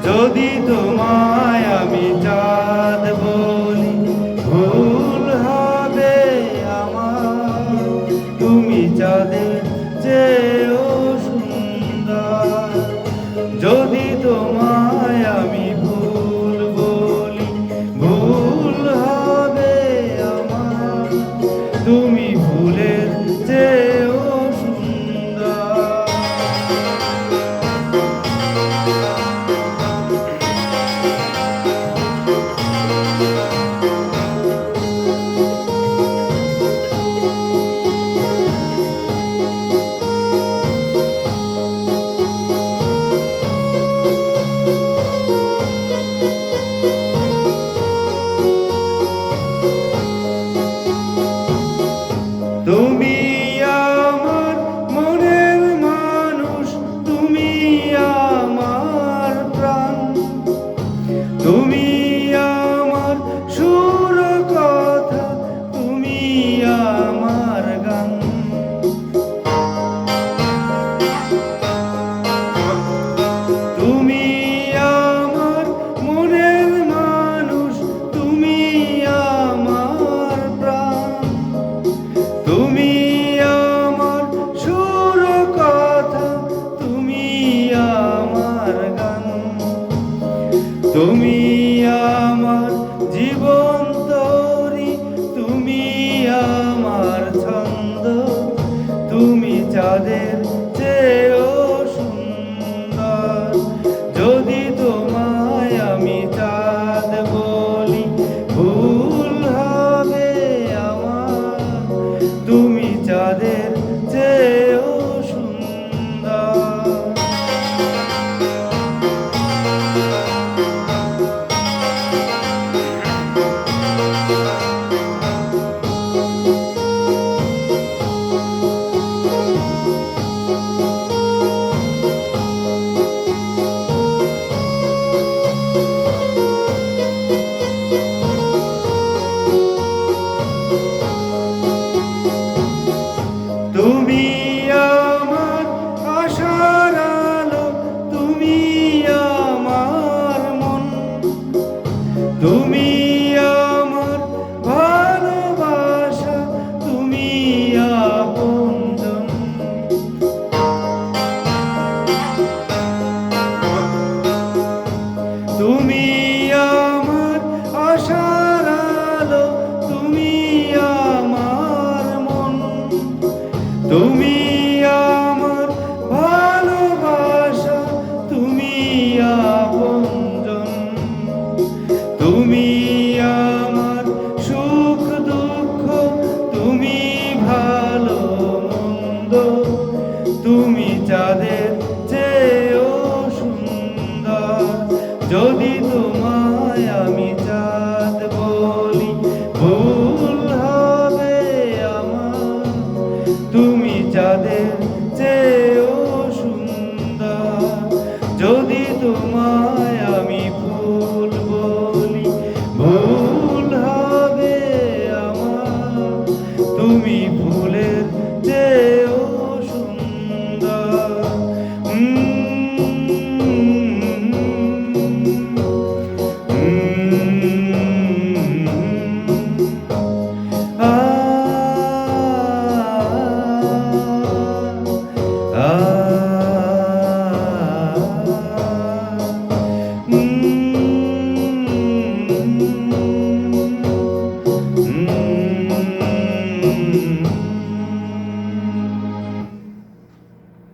যদি তোমায় আমি চাঁদ বলি ভুল হবে আমার, তুমি চাঁদের চেয়েও সুন্দর। যদি তোমায় আমি ভুল বলি ভুল হবে আমার, তুমি ভুলের চেয়েও সুন্দর। তুমি আমার মনের মানুষ, তুমি আমার প্রাণ, তুমি আমার সুর কথা, তুমি আমার গান। তুমি আমার মনের মানুষ, তুমি আমার প্রাণ, তুমি আমার সুর কথা, তুমি আমার গান। তুমি আমার জীবন তরি, তুমি আমার ছন্দ, তুমি চাঁদের চেয়েও সুন্দর। যদি তোমায় আমি চাঁদ বলি ভুল হবে আমার, তুমি চাঁদের চেয়েও সুন্দর। তুমি আমার আশার আলো, তুমি আমার মন, তুমি আমার ভালোবাসা, তুমি আপনজন। তুমি আমার আশার আলো, তুমি আমার মন, তুমি আমার ভালোবাসা, তুমি আপনজন। তুমি আমার সুখ দুঃখ, তুমি ভালো মন্দ, তুমি চাঁদের চেয়েও সুন্দর। যদি তোমায় আমি চাঁদ বলি ভুল হবে আমার, তুমি চাঁদের চেয়েও সুন্দর। যদি তোমায় আমি ভুল বলি ভুল হবে আমার, তুমি